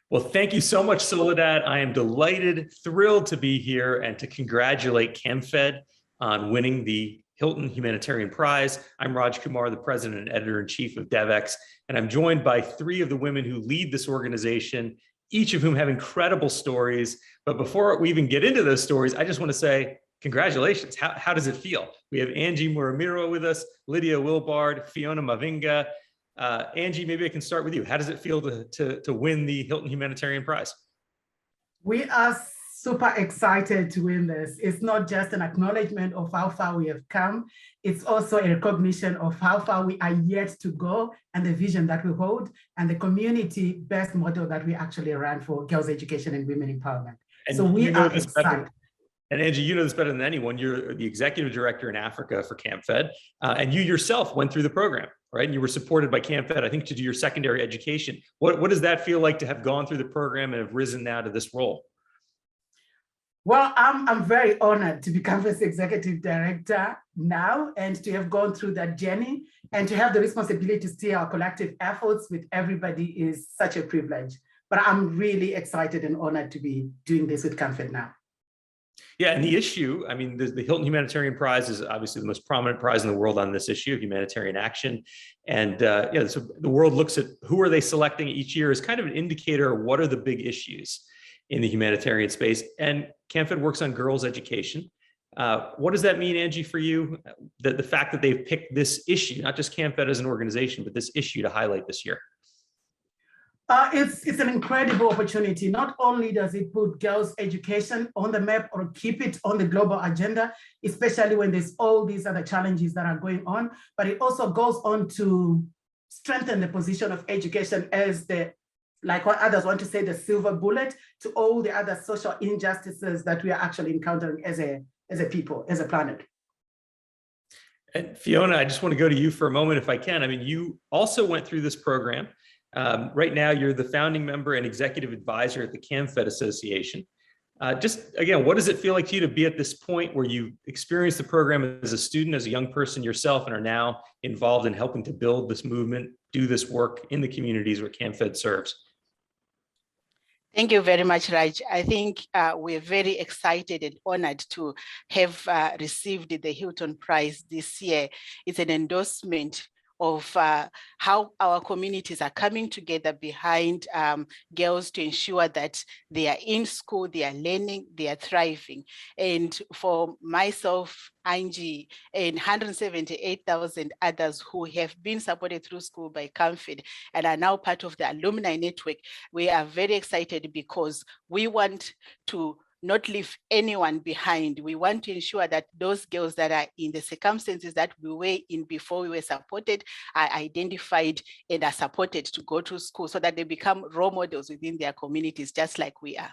Well, thank you so much, Soledad. I am delighted, thrilled to be here and to congratulate CAMFED on winning the Hilton Humanitarian Prize. I'm Raj Kumar, the president and editor-in-chief of Devex, and I'm joined by three of the women who lead this organization, each of whom have incredible stories. But before we even get into those stories, I just want to say congratulations. How does it feel? We have Angeline Murimirwa with us, Lydia Wilbard, Fiona Mavhinga. Angie, maybe I can start with you. How does it feel to win the Hilton Humanitarian Prize? We are super excited to win this. It's not just an acknowledgement of how far we have come. It's also a recognition of how far we are yet to go and the vision that we hold and the community-based model that we actually ran for girls' education and women empowerment. And so we are excited. And Angie, you know this better than anyone. You're the executive director in Africa for CAMFED, and you yourself went through the program, right? And you were supported by CAMFED, I think, to do your secondary education. What does that feel like to have gone through the program and have risen now to this role? Well, I'm very honored to be CAMFED's executive director now and to have gone through that journey and to have the responsibility to steer our collective efforts with everybody is such a privilege. But I'm really excited and honored to be doing this with CAMFED now. Yeah, and the issue, I mean, the Hilton Humanitarian Prize is obviously the most prominent prize in the world on this issue of humanitarian action. And yeah, so the world looks at who are they selecting each year as kind of an indicator of what are the big issues in the humanitarian space. And CAMFED works on girls' education. What does that mean, Angie, for you? That the fact that they've picked this issue, not just CAMFED as an organization, but this issue to highlight this year? It's an incredible opportunity. Not only does it put girls' education on the map or keep it on the global agenda, especially when there's all these other challenges that are going on, but it also goes on to strengthen the position of education as the, like what others want to say, the silver bullet to all the other social injustices that we are actually encountering as a people, as a planet. And Fiona, I just want to go to you for a moment if I can. I mean, you also went through this program. Right now, you're the founding member and executive advisor at the CAMFED Association. Just again, what does it feel like to you to be at this point where you experienced the program as a student, as a young person yourself, and are now involved in helping to build this movement, do this work in the communities where CAMFED serves? Thank you very much, Raj. I think we're very excited and honored to have received the Hilton Prize this year. It's an endorsement of how our communities are coming together behind girls to ensure that they are in school, they are learning, they are thriving. And for myself, Angie, and 178,000 others who have been supported through school by CAMFED and are now part of the alumni network, we are very excited because we want to not leave anyone behind. We want to ensure that those girls that are in the circumstances that we were in before we were supported are identified and are supported to go to school so that they become role models within their communities, just like we are.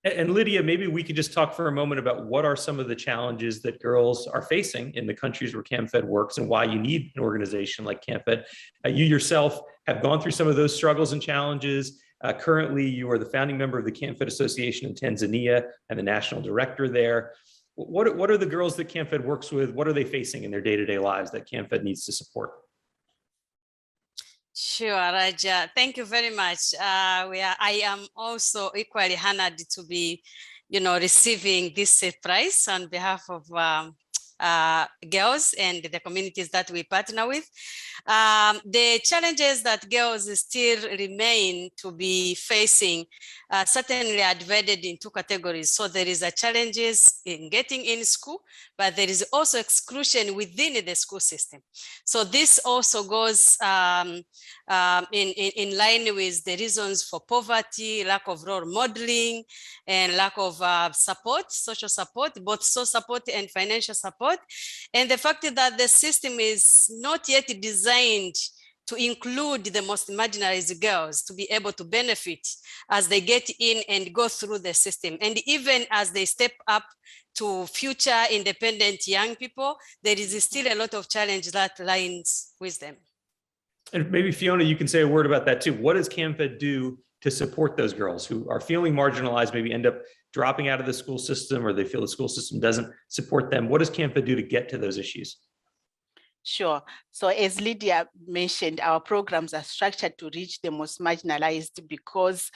And Lydia, maybe we could just talk for a moment about what are some of the challenges that girls are facing in the countries where CAMFED works and why you need an organization like CAMFED. You yourself have gone through some of those struggles and challenges. Currently, you are the founding member of the CAMFED Association in Tanzania and the national director there. What are the girls that CAMFED works with? What are they facing in their day-to-day lives that CAMFED needs to support? Sure, Raj. Thank you very much. I am also equally honored to be, receiving this prize on behalf of girls and the communities that we partner with. The challenges that girls still remain to be facing certainly are divided in two categories. So there is a challenges in getting in school, but there is also exclusion within the school system. So this also goes in line with the reasons for poverty, lack of role modeling, and lack of support, social support, both social support and financial support. And the fact that the system is not yet designed to include the most marginalized girls to be able to benefit as they get in and go through the system. And even as they step up to future independent young people, there is still a lot of challenge that lies with them. And maybe Fiona, you can say a word about that too. What does CAMFED do to support those girls who are feeling marginalized, maybe end up dropping out of the school system, or they feel the school system doesn't support them? What does CAMFED do to get to those issues? Sure. So as Lydia mentioned, our programs are structured to reach the most marginalized because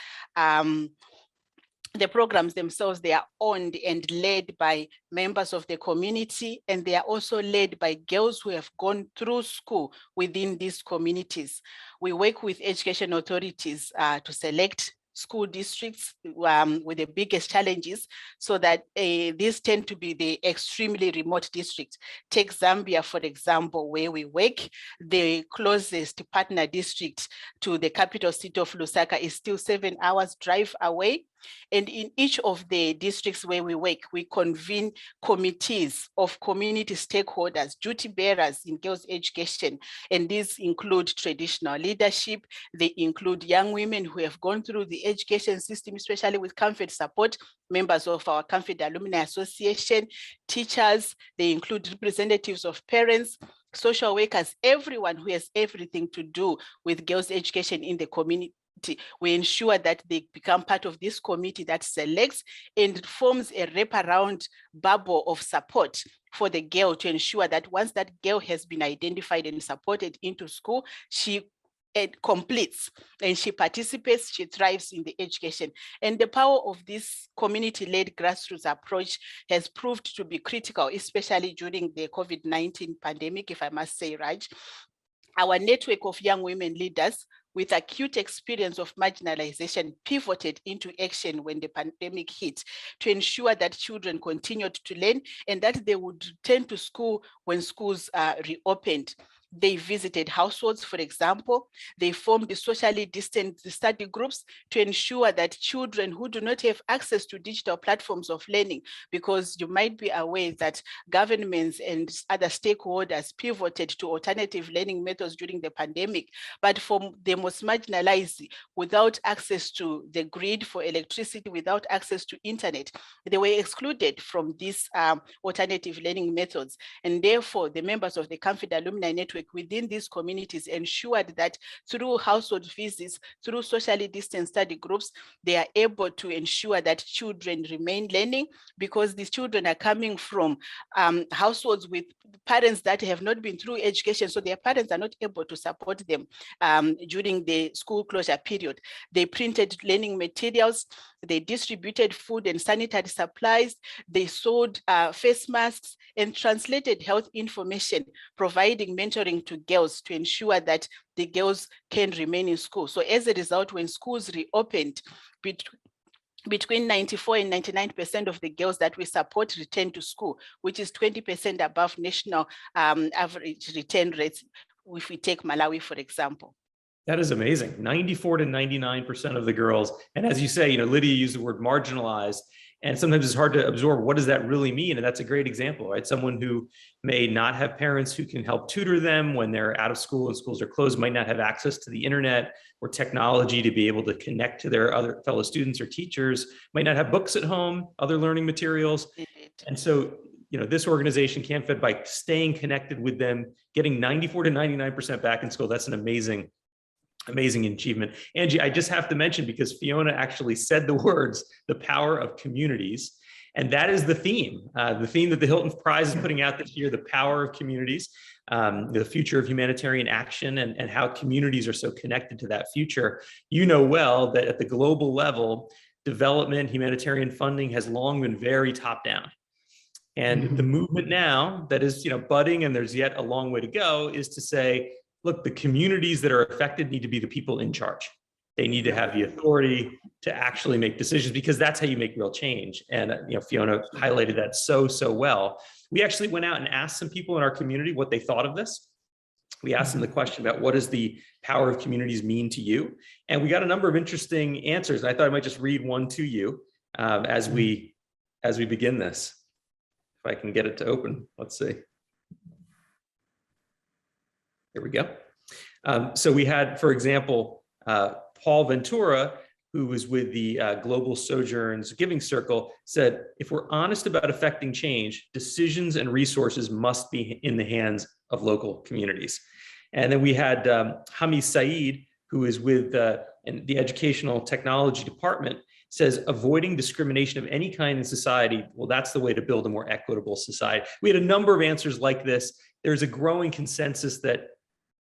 the programs themselves, they are owned and led by members of the community, and they are also led by girls who have gone through school within these communities. We work with education authorities to select school districts with the biggest challenges, so that these tend to be the extremely remote districts. Take Zambia, for example, where we work. The closest partner district to the capital city of Lusaka is still 7 hours drive away. And in each of the districts where we work, we convene committees of community stakeholders, duty bearers in girls' education. And these include traditional leadership. They include young women who have gone through the education system, especially with CAMFED support, members of our CAMFED Alumni Association, teachers. They include representatives of parents, social workers, everyone who has everything to do with girls' education in the community. We ensure that they become part of this committee that selects and forms a wraparound bubble of support for the girl, to ensure that once that girl has been identified and supported into school, she completes and she participates, she thrives in the education. And the power of this community-led grassroots approach has proved to be critical, especially during the COVID-19 pandemic, if I must say, Raj. Our network of young women leaders with acute experience of marginalization pivoted into action when the pandemic hit, to ensure that children continued to learn and that they would return to school when schools reopened. They visited households, for example. They formed the socially distant study groups to ensure that children who do not have access to digital platforms of learning, because you might be aware that governments and other stakeholders pivoted to alternative learning methods during the pandemic, but for the most marginalized, without access to the grid for electricity, without access to internet, they were excluded from these alternative learning methods. And therefore, the members of the CAMFED Alumni Network within these communities ensured that through household visits, through socially distant study groups, they are able to ensure that children remain learning, because these children are coming from households with parents that have not been through education, so their parents are not able to support them during the school closure period. They printed learning materials, they distributed food and sanitary supplies, they sold face masks and translated health information, providing mentoring to girls to ensure that the girls can remain in school. So as a result, when schools reopened, between 94 and 99% of the girls that we support return to school, which is 20% above national average return rates, if we take Malawi, for example. That is amazing. 94 to 99% of the girls. And as you say, Lydia used the word marginalized, and sometimes it's hard to absorb. What does that really mean? And that's a great example, right? Someone who may not have parents who can help tutor them when they're out of school and schools are closed, might not have access to the internet or technology to be able to connect to their other fellow students or teachers, might not have books at home, other learning materials. And so, this organization, CAMFED, by staying connected with them, getting 94 to 99% back in school, that's an amazing achievement. Angie, I just have to mention, because Fiona actually said the words, the power of communities. And that is the theme that the Hilton Prize is putting out this year, the power of communities, the future of humanitarian action, and how communities are so connected to that future. You know well that at the global level, development, humanitarian funding has long been very top down. And the movement now that is, budding, and there's yet a long way to go, is to say, look, the communities that are affected need to be the people in charge. They need to have the authority to actually make decisions, because that's how you make real change. And Fiona highlighted that so well. We actually went out and asked some people in our community what they thought of this. We asked them the question about, what does the power of communities mean to you? And we got a number of interesting answers. And I thought I might just read one to you as we begin this. If I can get it to open, let's see. Here we go. So we had, for example, Paul Ventura, who was with the Global Sojourns Giving Circle, said, if we're honest about affecting change, decisions and resources must be in the hands of local communities. And then we had Hami Saeed, who is with the Educational Technology Department, says avoiding discrimination of any kind in society, well, that's the way to build a more equitable society. We had a number of answers like this, there's a growing consensus that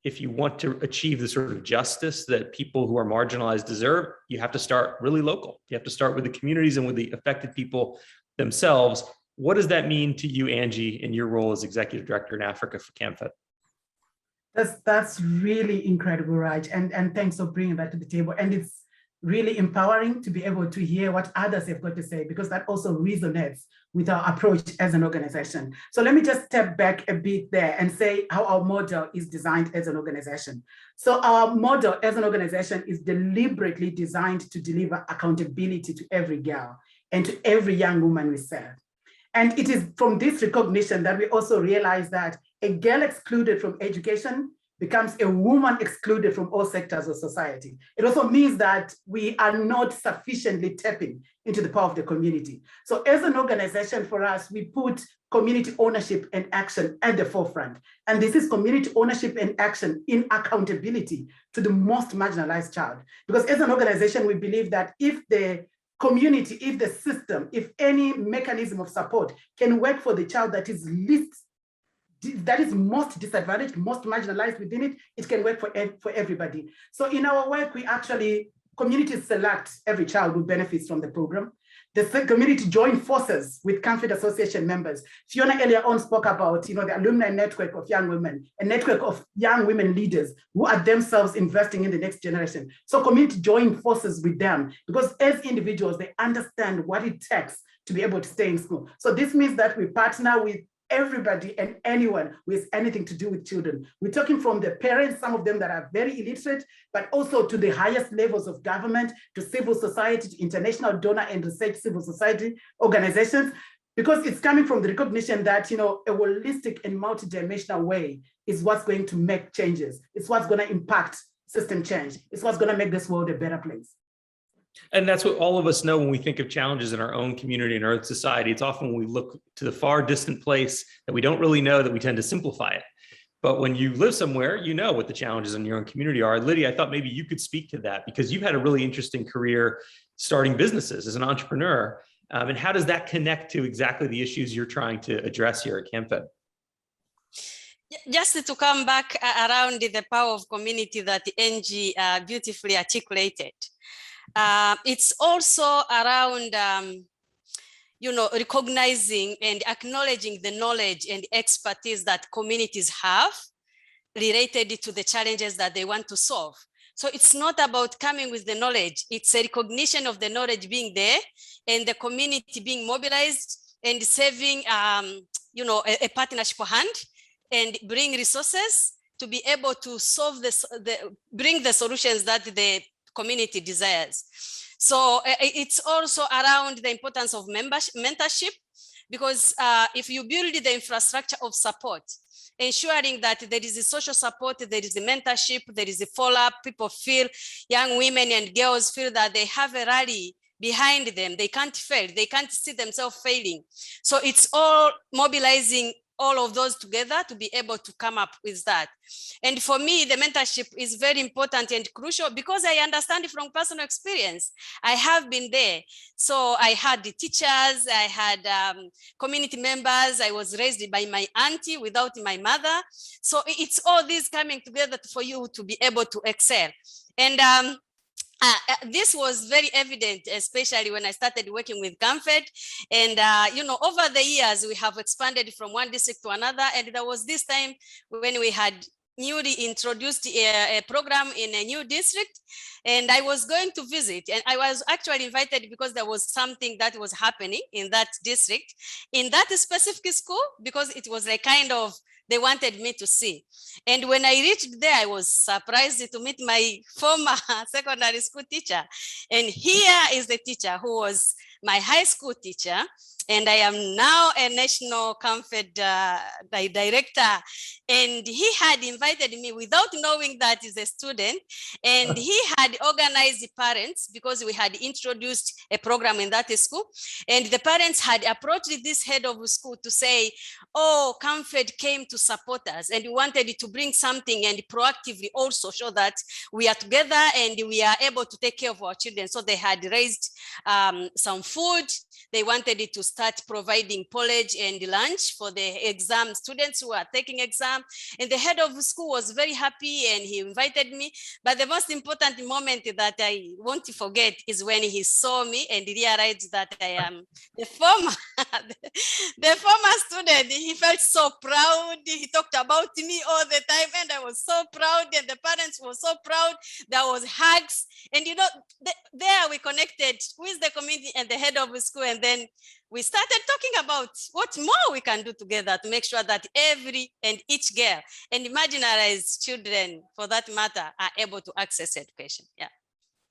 if you want to achieve the sort of justice that people who are marginalized deserve, you have to start really local. You have to start with the communities and with the affected people themselves. What does that mean to you, Angie, in your role as Executive Director in Africa for CAMFED? That's really incredible, Raj, and thanks for bringing that to the table. And it's really empowering to be able to hear what others have got to say, because that also resonates with our approach as an organization. So let me just step back a bit there and say how our model is designed as an organization. So our model as an organization is deliberately designed to deliver accountability to every girl and to every young woman we serve. And it is from this recognition that we also realize that a girl excluded from education becomes a woman excluded from all sectors of society. It also means that we are not sufficiently tapping into the power of the community. So as an organization, for us, we put community ownership and action at the forefront. And this is community ownership and action in accountability to the most marginalized child. Because as an organization, we believe that if the community, if the system, if any mechanism of support can work for the child that is most disadvantaged, most marginalized within it, it can work for everybody. So in our work, we actually, communities select every child who benefits from the program. The community join forces with CAMFED Association members. Fiona earlier on spoke about the alumni network of young women, a network of young women leaders who are themselves investing in the next generation. So community join forces with them, because as individuals, they understand what it takes to be able to stay in school. So this means that we partner with everybody and anyone who has anything to do with children. We're talking from the parents, some of them that are very illiterate, but also to the highest levels of government, to civil society, to international donor and research civil society organizations, because it's coming from the recognition that a holistic and multidimensional way is what's going to make changes. It's what's going to impact system change. It's what's going to make this world a better place. And that's what all of us know when we think of challenges in our own community and our own society. It's often when we look to the far distant place that we don't really know that we tend to simplify it. But when you live somewhere, you know what the challenges in your own community are. Lydia, I thought maybe you could speak to that, because you've had a really interesting career starting businesses as an entrepreneur. And how does that connect to exactly the issues you're trying to address here at CAMFED? Just to come back around the power of community that Angie beautifully articulated. It's also around, recognizing and acknowledging the knowledge and expertise that communities have related to the challenges that they want to solve. So it's not about coming with the knowledge, it's a recognition of the knowledge being there and the community being mobilized and saving, a partnership hand and bring resources to be able to solve bring the solutions that the community desires. So it's also around the importance of mentorship, because if you build the infrastructure of support, ensuring that there is a social support, there is a mentorship, there is a follow-up, people feel, young women and girls feel that they have a rally behind them, they can't fail, they can't see themselves failing. So it's all mobilizing all of those together to be able to come up with that. And for me, the mentorship is very important and crucial because I understand it from personal experience. I have been there. So I had the teachers, I had community members, I was raised by my auntie without my mother. So it's all this coming together for you to be able to excel. And this was very evident, especially when I started working with CAMFED. And, over the years, we have expanded from one district to another. And there was this time when we had newly introduced a program in a new district, and I was going to visit. And I was actually invited because there was something that was happening in that district, in that specific school, because it was like kind of, they wanted me to see. And when I reached there, I was surprised to meet my former secondary school teacher. And here is the teacher who was my high school teacher. And I am now a national CAMFED director. And he had invited me without knowing that he's a student. And he had organized the parents because we had introduced a program in that school. And the parents had approached this head of school to say, oh, CAMFED came to support us and we wanted to bring something and proactively also show that we are together and we are able to take care of our children. So they had raised some food. They wanted it to start providing porridge and lunch for the exam students who are taking exam. And the head of the school was very happy and he invited me. But the most important moment that I won't forget is when he saw me and realized that I am the former, the former student. He felt so proud. He talked about me all the time and I was so proud and the parents were so proud. There was hugs and there we connected with the community and the head of the school, and then we started talking about what more we can do together to make sure that every and each girl and marginalized children, for that matter, are able to access education. Yeah.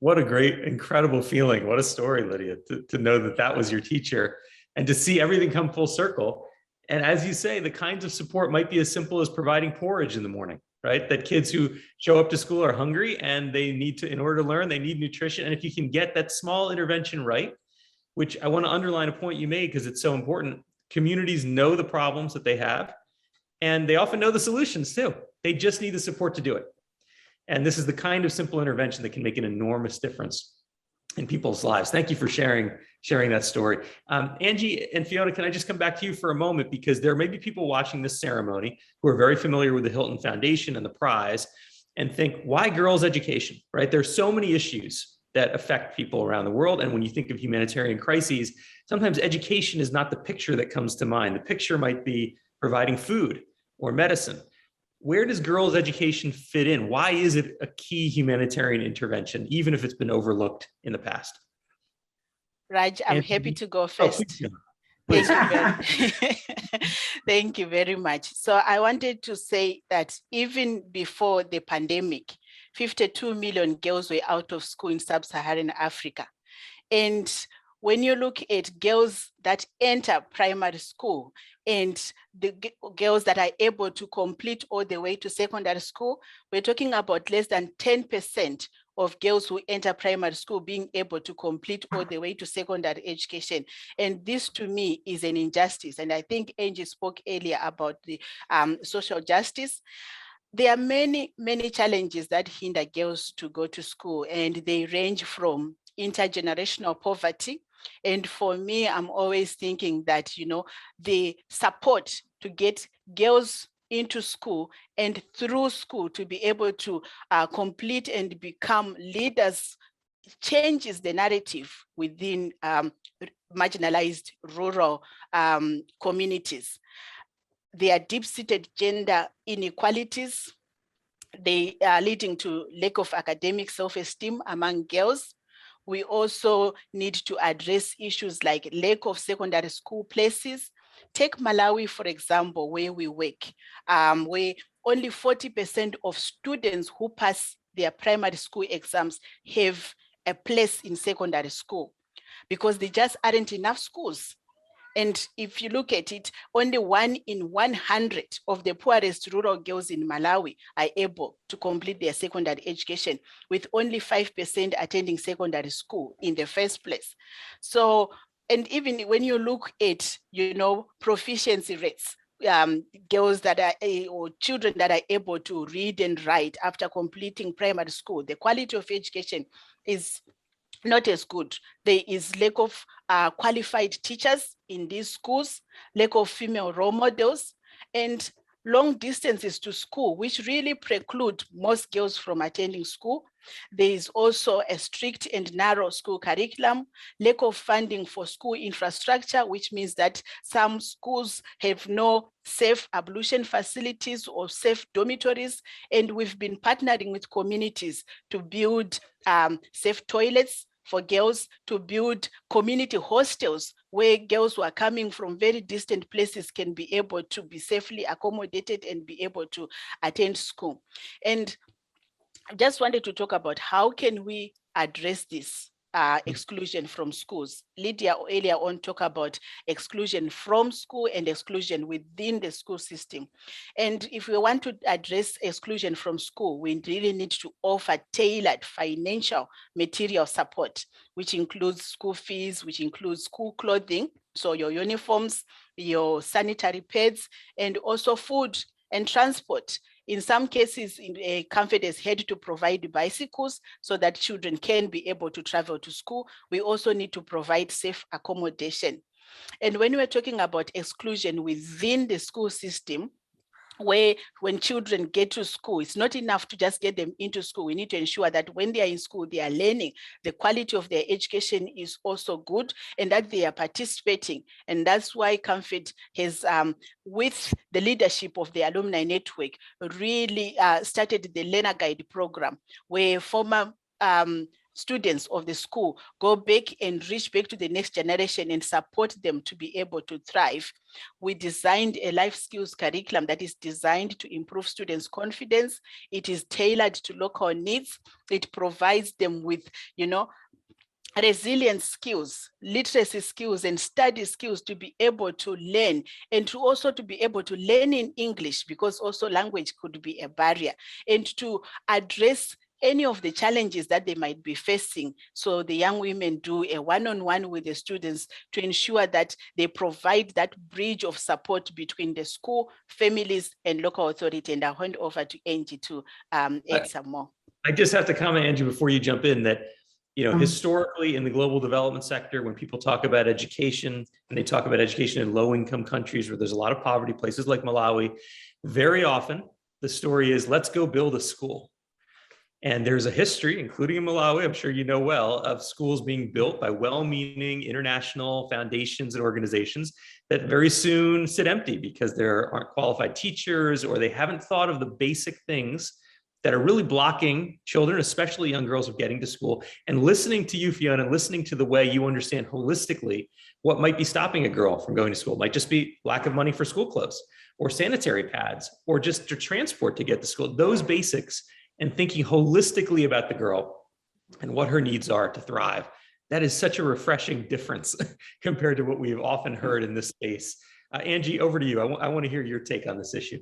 What a great, incredible feeling. What a story, Lydia, to know that that was your teacher and to see everything come full circle. And as you say, the kinds of support might be as simple as providing porridge in the morning, right? That kids who show up to school are hungry and they need to, in order to learn, they need nutrition. And if you can get that small intervention right, which I want to underline a point you made because it's so important, communities know the problems that they have and they often know the solutions too. They just need the support to do it. And this is the kind of simple intervention that can make an enormous difference in people's lives. Thank you for sharing that story. Angie and Fiona, can I just come back to you for a moment, because there may be people watching this ceremony who are very familiar with the Hilton Foundation and the prize and think, why girls' education, right? There's so many issues that affect people around the world. And when you think of humanitarian crises, sometimes education is not the picture that comes to mind. The picture might be providing food or medicine. Where does girls' education fit in? Why is it a key humanitarian intervention, even if it's been overlooked in the past? Raj, I'm happy to go first. Please. Thank you very much. So I wanted to say that even before the pandemic, 52 million girls were out of school in sub-Saharan Africa. And when you look at girls that enter primary school and the girls that are able to complete all the way to secondary school, we're talking about less than 10% of girls who enter primary school being able to complete all the way to secondary education. And this to me is an injustice. And I think Angie spoke earlier about the social justice. There are many challenges that hinder girls to go to school, and they range from intergenerational poverty. And for me, I'm always thinking that, the support to get girls into school and through school to be able to complete and become leaders changes the narrative within marginalized rural communities. There are deep-seated gender inequalities. They are leading to lack of academic self-esteem among girls. We also need to address issues like lack of secondary school places. Take Malawi, for example, where we work, where only 40% of students who pass their primary school exams have a place in secondary school because there just aren't enough schools. And if you look at it, only 1 in 100 of the poorest rural girls in Malawi are able to complete their secondary education, with only 5% attending secondary school in the first place. So, and even when you look at, proficiency rates, girls that are, or children that are able to read and write after completing primary school, the quality of education is not as good. There is lack of qualified teachers in these schools, lack of female role models, and long distances to school, which really preclude most girls from attending school. There is also a strict and narrow school curriculum, lack of funding for school infrastructure, which means that some schools have no safe ablution facilities or safe dormitories. And we've been partnering with communities to build safe toilets for girls, to build community hostels where girls who are coming from very distant places can be able to be safely accommodated and be able to attend school. And I just wanted to talk about how can we address this exclusion from schools. Lydia earlier on talked about exclusion from school and exclusion within the school system. And if we want to address exclusion from school, we really need to offer tailored financial material support, which includes school fees, which includes school clothing, so your uniforms, your sanitary pads, and also food and transport. In some cases, CAMFED has had to provide bicycles so that children can be able to travel to school. We also need to provide safe accommodation. And when we're talking about exclusion within the school system, where when children get to school, it's not enough to just get them into school. We need to ensure that when they are in school, they are learning, the quality of their education is also good, and that they are participating. And that's why CAMFED has, with the leadership of the alumni network, really started the Learner Guide program, where former students of the school go back and reach back to the next generation and support them to be able to thrive. We designed a life skills curriculum that is designed to improve students' confidence. It is tailored to local needs. It provides them with, resilient skills, literacy skills, and study skills to be able to learn, and to also to be able to learn in English, because also language could be a barrier, and to address any of the challenges that they might be facing. So the young women do a one-on-one with the students to ensure that they provide that bridge of support between the school, families, and local authority. And I'll hand over to Angie to add some more. I just have to comment, Angie, before you jump in, that historically in the global development sector, when people talk about education, and they talk about education in low-income countries where there's a lot of poverty, places like Malawi, very often the story is, let's go build a school. And there's a history, including in Malawi, I'm sure you know well, of schools being built by well-meaning international foundations and organizations that very soon sit empty because there aren't qualified teachers, or they haven't thought of the basic things that are really blocking children, especially young girls, from getting to school. And listening to you, Fiona, and listening to the way you understand holistically what might be stopping a girl from going to school. It might just be lack of money for school clothes, or sanitary pads, or just to transport to get to school. Those basics, and thinking holistically about the girl and what her needs are to thrive. That is such a refreshing difference compared to what we've often heard in this space. Angie, over to you. I want to hear your take on this issue.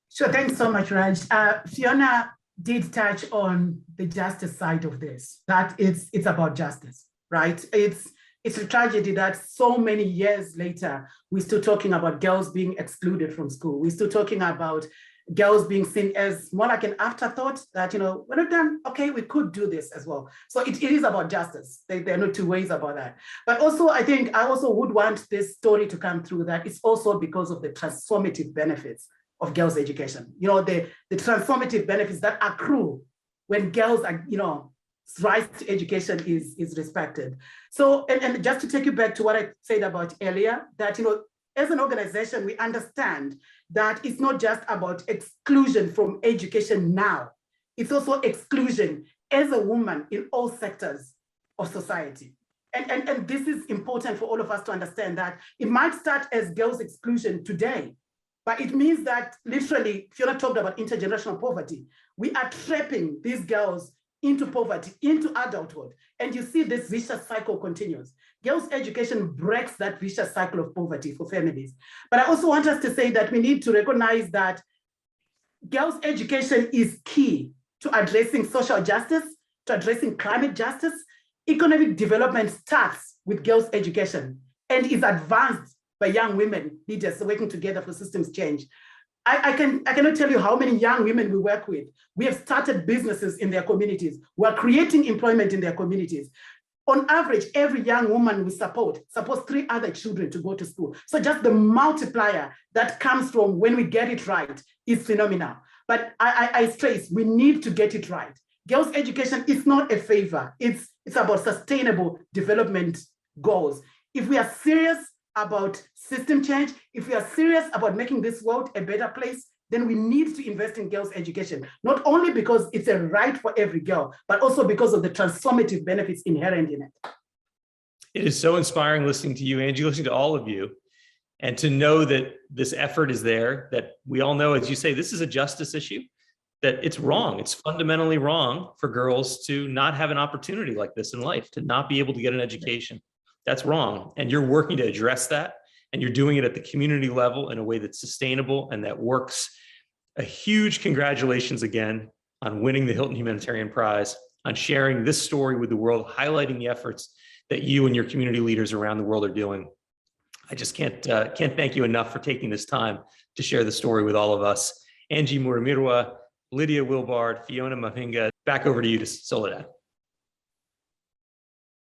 Sure, thanks so much, Raj. Fiona did touch on the justice side of this, that it's about justice, right? It's a tragedy that so many years later, we're still talking about girls being excluded from school. We're still talking about girls being seen as more like an afterthought, that, we're not done, okay, we could do this as well. So it is about justice. There are no two ways about that. But also, I think I also would want this story to come through that it's also because of the transformative benefits of girls' education. The transformative benefits that accrue when girls are, rise to education is respected. So, and just to take you back to what I said about earlier, that, as an organization, we understand that it's not just about exclusion from education now. It's also exclusion as a woman in all sectors of society. And this is important for all of us to understand, that it might start as girls' exclusion today, but it means that literally, Fiona talked about intergenerational poverty. We are trapping these girls into poverty, into adulthood. And you see this vicious cycle continues. Girls' education breaks that vicious cycle of poverty for families. But I also want us to say that we need to recognize that girls' education is key to addressing social justice, to addressing climate justice. Economic development starts with girls' education and is advanced by young women leaders working together for systems change. I cannot tell you how many young women we work with. We have started businesses in their communities. We are creating employment in their communities. On average, every young woman we supports 3 other children to go to school. So just the multiplier that comes from when we get it right is phenomenal. But I stress, we need to get it right. Girls' education is not a favor. It's about sustainable development goals. If we are serious about system change, if we are serious about making this world a better place, then we need to invest in girls' education, not only because it's a right for every girl, but also because of the transformative benefits inherent in it. It is so inspiring listening to you, Angie, listening to all of you, and to know that this effort is there, that we all know, as you say, this is a justice issue, that it's wrong. It's fundamentally wrong for girls to not have an opportunity like this in life, to not be able to get an education. That's wrong. And you're working to address that. And you're doing it at the community level in a way that's sustainable and that works. A huge congratulations again on winning the Hilton Humanitarian Prize, on sharing this story with the world, highlighting the efforts that you and your community leaders around the world are doing. I just can't thank you enough for taking this time to share the story with all of us. Angie Murimirwa, Lydia Wilbard, Fiona Mavhinga. Back over to you, Soledad.